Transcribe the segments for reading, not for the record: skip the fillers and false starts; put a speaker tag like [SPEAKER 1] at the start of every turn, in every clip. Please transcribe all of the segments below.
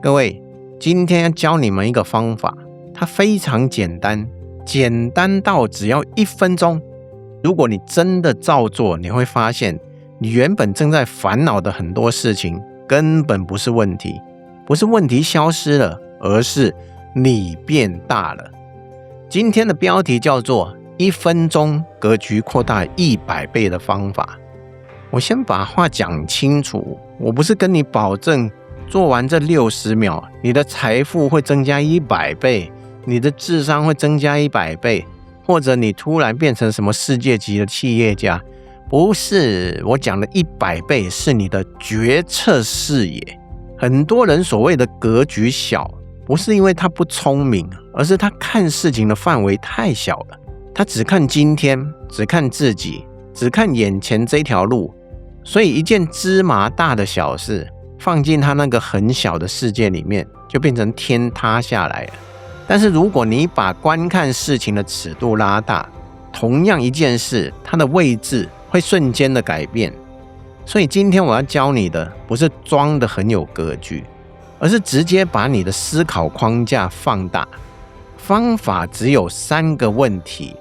[SPEAKER 1] 各位，今天要教你們一個方法，它非常簡單，簡單到只要1分鐘。如果你真的照做，你會發現你原本正在煩惱的很多事情根本不是問題，不是問題消失了，而是你變大了。今天的標題叫做1分鐘格局擴大100倍的方法。我先把話講清楚，我不是跟你保證做完這60秒，你的財富會增加100倍，你的智商會增加100倍，或者你突然變成什麼世界級的企業家。不是，我講的100倍是你的決策視野。很多人所謂的格局小，不是因為他不聰明，而是他看事情的範圍太小了。他只看今天，只看自己，只看眼前這條路，所以一件芝麻大的小事放進他那個很小的世界裡面，就變成天塌下來了。但是如果你把觀看事情的尺度拉大，同樣一件事，它的位置會瞬間的改變。所以今天我要教你的，不是裝得很有格局，而是直接把你的思考框架放大。方法只有3個問題，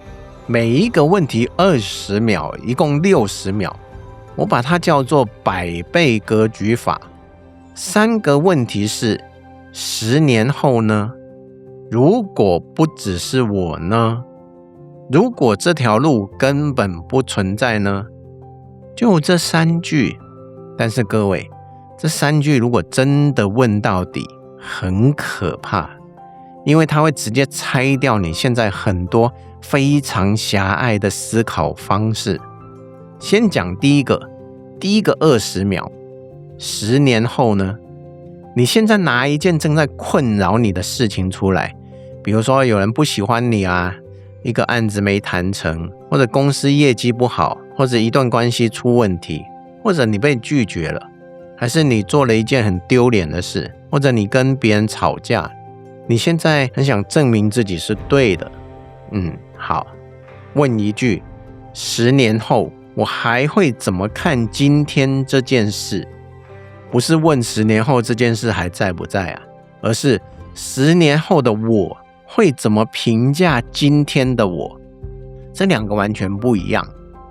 [SPEAKER 1] 每一個問題20秒，一共60秒。我把它叫做100倍格局法。3個問題是：10年後呢？如果不只是我呢？如果这條路根本不存在呢？就這3句。但是各位，這3句如果真的問到底，很可怕，因為它會直接拆掉你現在很多非常狹隘的思考方式。先講第一個20秒。10年後呢？你現在拿一件正在困擾你的事情出來，比如說有人不喜歡你啊，一個案子沒談成，或者公司業績不好，或者一段關係出問題，或者你被拒絕了，還是你做了一件很丟臉的事，或者你跟別人吵架，你現在很想證明自己是對的。好，問一句：10年後我還會怎麼看今天這件事？不是問10年後這件事還在不在啊，而是10年後的我會怎麼評價今天的我？這2個完全不一樣。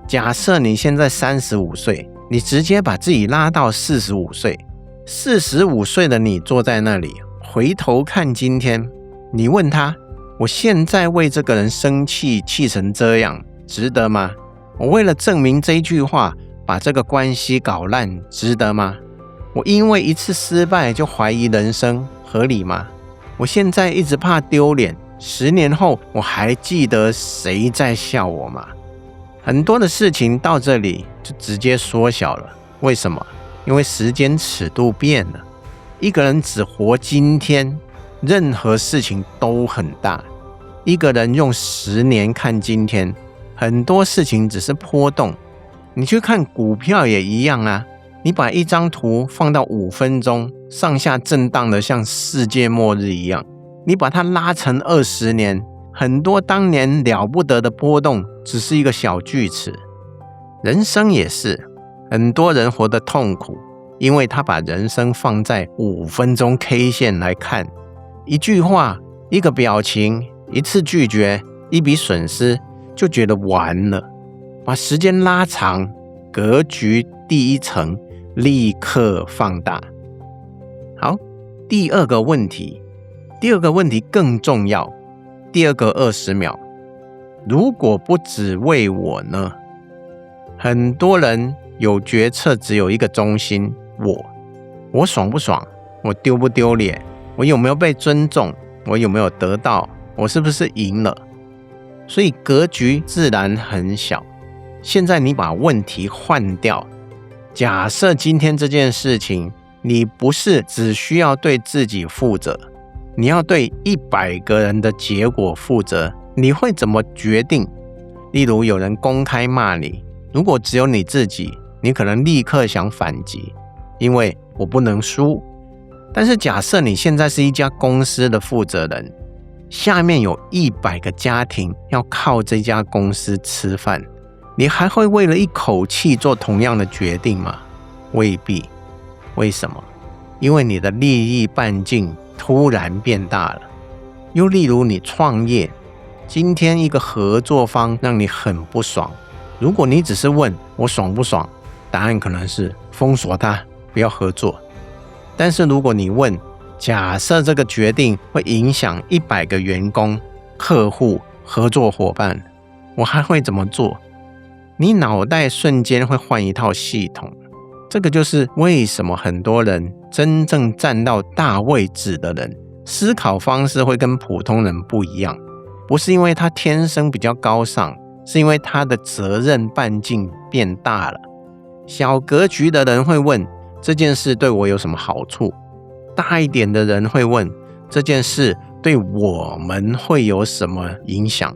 [SPEAKER 1] 假設你現在35歲，你直接把自己拉到45歲，45歲的你坐在那裡，回頭看今天，你問他：我現在為這個人生氣，氣成這樣，值得嗎？我為了證明這一句話，把這個關係搞爛，值得嗎？我因為一次失敗就懷疑人生，合理嗎？我現在一直怕丟臉，10年後我還記得誰在笑我嗎？很多的事情到這裡就直接縮小了。為什麼？因為時間尺度變了。一個人只活今天，任何事情都很大。一個人用10年看今天，很多事情只是波動。你去看股票也一樣啊。你把一張圖放到5分鐘，上下震盪的像世界末日一樣，你把它拉成20年，很多當年了不得的波動只是一個小鋸齒。人生也是，很多人活得痛苦，因為他把人生放在5分鐘 K 線來看，一句話，一個表情，一次拒絕，一筆損失，就覺得完了。把時間拉長，格局第一層立刻放大。好，第二個問題更重要。第二個20秒，如果不只為我呢？很多人有決策只有一個中心，我爽不爽？我丟不丟臉？我有沒有被尊重？我有沒有得到？我是不是贏了？所以格局自然很小。現在你把問題換掉，假設今天這件事情，你不是只需要對自己負責，你要對100個人的結果負責，你會怎麼決定？例如有人公開罵你，如果只有你自己，你可能立刻想反擊，因為我不能輸。但是假設你現在是一家公司的負責人，下面有100個家庭要靠這家公司吃飯，你還會為了一口氣做同樣的決定嗎？未必。為什麼？因為你的利益半徑突然變大了。又例如你創業，今天一個合作方讓你很不爽，如果你只是問我爽不爽，答案可能是封鎖他，不要合作。但是如果你問，假設這個決定會影響100個員工、客戶、合作夥伴，我還會怎麼做？你腦袋瞬間會換一套系統。這個就是為什麼很多人真正站到大位置的人，思考方式會跟普通人不一樣。不是因為他天生比較高尚，是因為他的責任半徑變大了。小格局的人會問，這件事對我有什麼好處？大一點的人會問，這件事對我們會有什麼影響？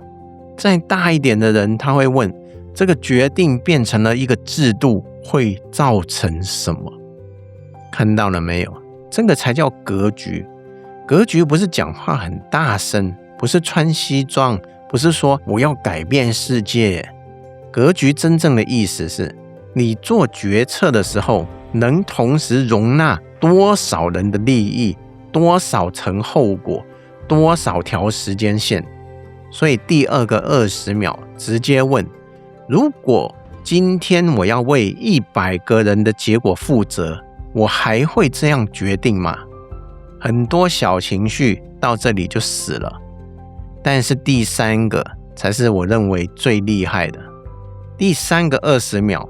[SPEAKER 1] 再大一點的人他會問，這個決定變成了一個制度，會造成什麼？看到了沒有？這個才叫格局。格局不是講話很大聲，不是穿西裝，不是說我要改變世界。格局真正的意思是，你做決策的時候，能同時容納多少人的利益，多少層後果，多少條時間線。所以第二個20秒直接問，如果今天我要為100個人的結果負責，我還會這樣決定嗎？很多小情緒到這裡就死了。但是第3個才是我認為最厲害的。第3個20秒，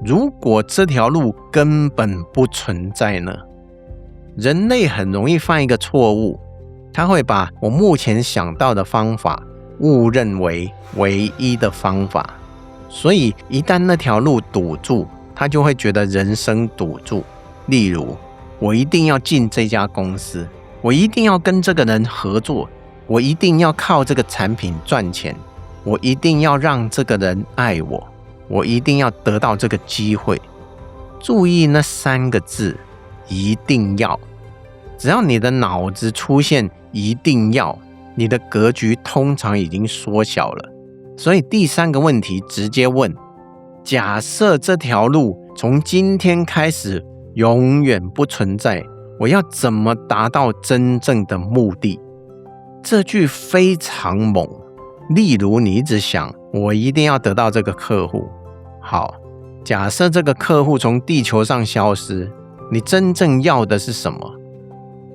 [SPEAKER 1] 如果這條路根本不存在呢？人類很容易犯一個錯誤，他會把我目前想到的方法誤認為唯一的方法。所以一旦那條路堵住，他就會覺得人生堵住。例如，我一定要進這家公司，我一定要跟這個人合作，我一定要靠這個產品賺錢，我一定要讓這個人愛我，我一定要得到這個機會。注意那3個字，一定要。只要你的腦子出現一定要，你的格局通常已經縮小了。所以第3個問題直接問，假設這條路從今天開始永遠不存在，我要怎麼達到真正的目的？這句非常猛。例如你一直想，我一定要得到這個客戶。好，假設這個客戶從地球上消失，你真正要的是什麼？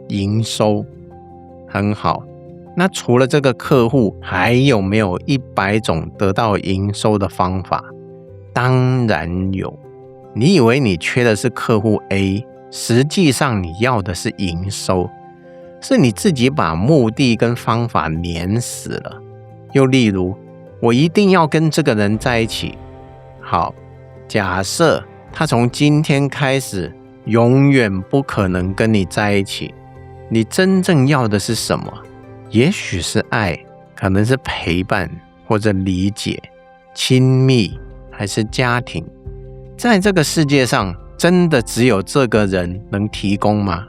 [SPEAKER 1] 營收。很好。那除了這個客戶，還有沒有100種得到營收的方法？當然有。你以為你缺的是客戶 A， 實際上你要的是營收，是你自己把目的跟方法碾死了。又例如，我一定要跟這個人在一起。好，假設他從今天開始永遠不可能跟你在一起，你真正要的是什麼？也許是愛，可能是陪伴，或者理解、親密，還是家庭。在這個世界上，真的只有這個人能提供嗎？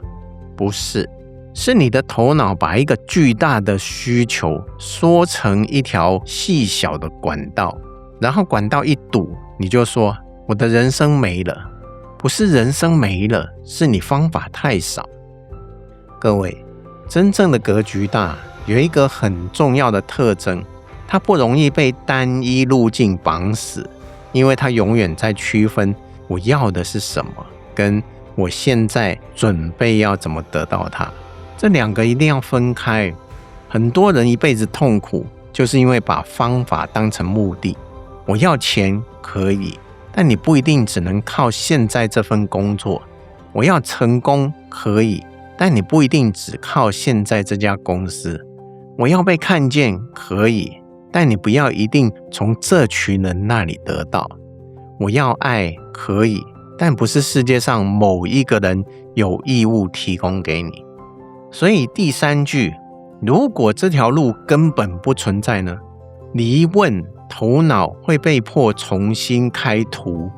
[SPEAKER 1] 不是，是你的頭腦把一個巨大的需求縮成一條細小的管道，然後管道一堵，你就說我的人生沒了。不是人生沒了，是你方法太少。各位，真正的格局大，有一個很重要的特徵，它不容易被單一路徑綁死，因為它永遠在區分我要的是什麼，跟我現在準備要怎麼得到它。這2個一定要分開。很多人一輩子痛苦，就是因為把方法當成目的。我要錢可以，但你不一定只能靠現在這份工作。我要成功可以，但你不一定只靠現在這家公司。我要被看見可以，但你不要一定從這群人那裡得到。我要愛可以，但不是世界上某一個人有義務提供給你。所以第3句，如果這條路根本不存在呢？你一問，頭腦會被迫重新開圖。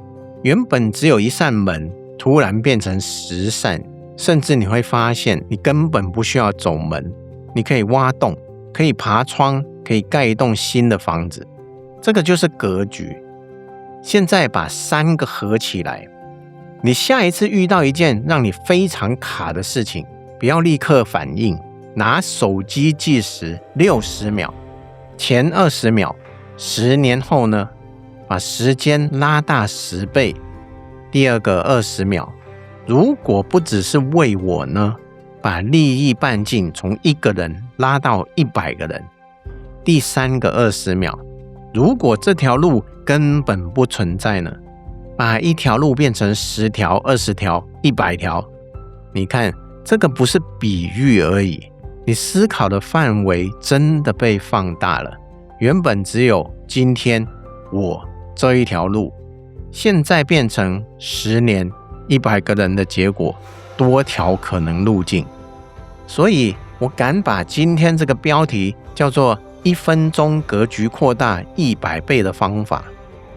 [SPEAKER 1] 原本只有1扇門，突然變成10扇，甚至你會發現你根本不需要走門，你可以挖洞。可以爬窗，可以蓋一棟新的房子。這個就是格局。現在把3個合起來，你下一次遇到一件讓你非常卡的事情，不要立刻反應，拿手機計時60秒，前20秒，10年後呢，把時間拉大10倍。第二個20秒，如果不只是為我呢，把利益半徑從1個人拉到100個人。第3個20秒，如果這條路根本不存在呢，把一條路變成10條、20條、100條。你看，這個不是比喻而已，你思考的範圍真的被放大了。原本只有今天我這一條路，現在變成10年100個人的結果，多條可能路徑。所以我敢把今天這個標題叫做1分鐘格局擴大100倍的方法，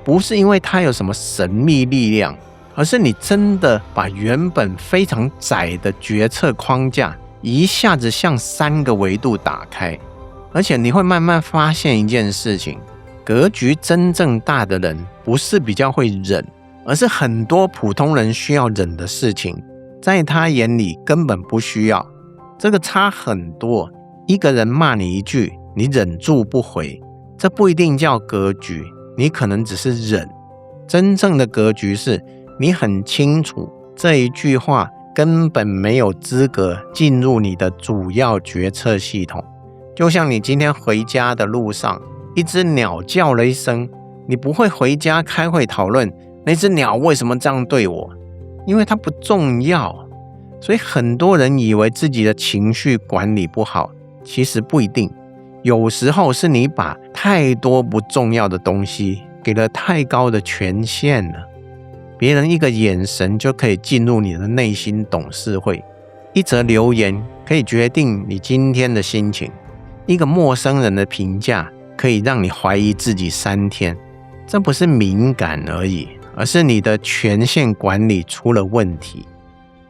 [SPEAKER 1] 不是因為它有什麼神秘力量，而是你真的把原本非常窄的決策框架一下子向3個維度打開。而且你會慢慢發現一件事情，格局真正大的人不是比較會忍，而是很多普通人需要忍的事情，在他眼裡根本不需要。這個差很多。一個人罵你一句，你忍住不回，這不一定叫格局，你可能只是忍。真正的格局是你很清楚這一句話根本沒有資格進入你的主要決策系統。就像你今天回家的路上，一隻鳥叫了一聲，你不會回家開會討論那隻鳥為什麼這樣對我，因為它不重要。所以很多人以為自己的情緒管理不好，其實不一定。有時候是你把太多不重要的東西給了太高的權限了。別人一個眼神就可以進入你的內心董事會，一則留言可以決定你今天的心情，一個陌生人的評價可以讓你懷疑自己3天。這不是敏感而已，而是你的權限管理出了問題。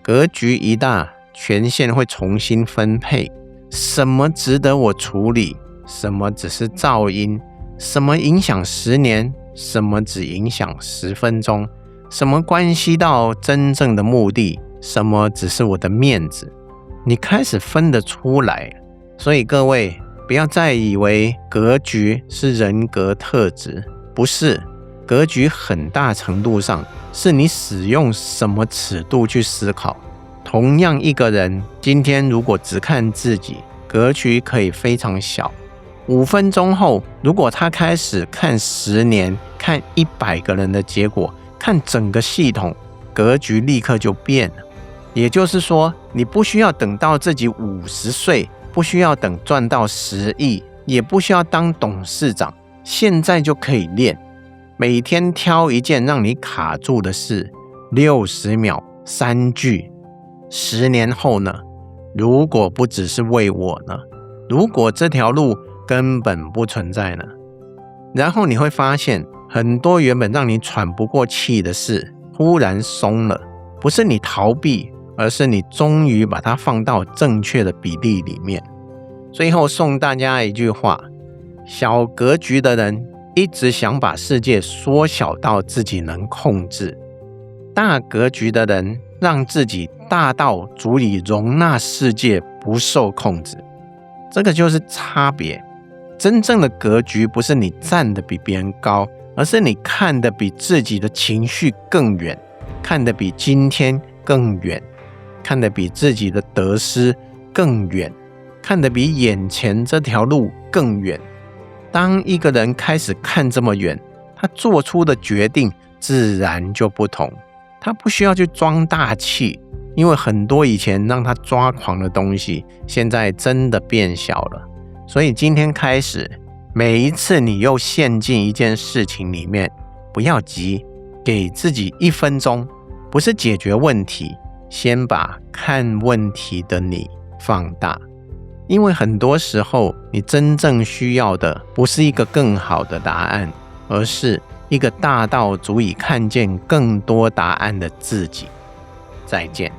[SPEAKER 1] 格局一大，權限會重新分配，什麼值得我處理，什麼只是噪音，什麼影響10年，什麼只影響10分鐘，什麼關係到真正的目的，什麼只是我的面子，你開始分得出來。所以各位不要再以為格局是人格特質，不是。格局很大程度上是你使用什麼尺度去思考。同樣一個人，今天如果只看自己，格局可以非常小。5分鐘後，如果他開始看10年、看100個人的結果，看整個系統，格局立刻就變了。也就是說，你不需要等到自己50歲，不需要等賺到10億，也不需要當董事長，現在就可以練。每天挑一件讓你卡住的事，60秒3句。10年後呢？如果不只是為我呢？如果這條路根本不存在呢？然後你會發現，很多原本讓你喘不過氣的事，忽然鬆了。不是你逃避，而是你終於把它放到正確的比例裡面。最後送大家一句話：小格局的人一直想把世界縮小到自己能控制，大格局的人讓自己大到足以容納世界不受控制。這個就是差別。真正的格局不是你站得比別人高，而是你看得比自己的情緒更遠，看得比今天更遠，看得比自己的得失更遠，看得比眼前這條路更遠。當一個人開始看這麼遠，他做出的決定自然就不同。他不需要去裝大氣，因為很多以前讓他抓狂的東西，現在真的變小了。所以今天開始，每一次你又陷進一件事情裡面，不要急，給自己1分鐘，不是解決問題，先把看問題的你放大。因為很多時候，你真正需要的不是一個更好的答案，而是一個大到足以看見更多答案的自己。再見。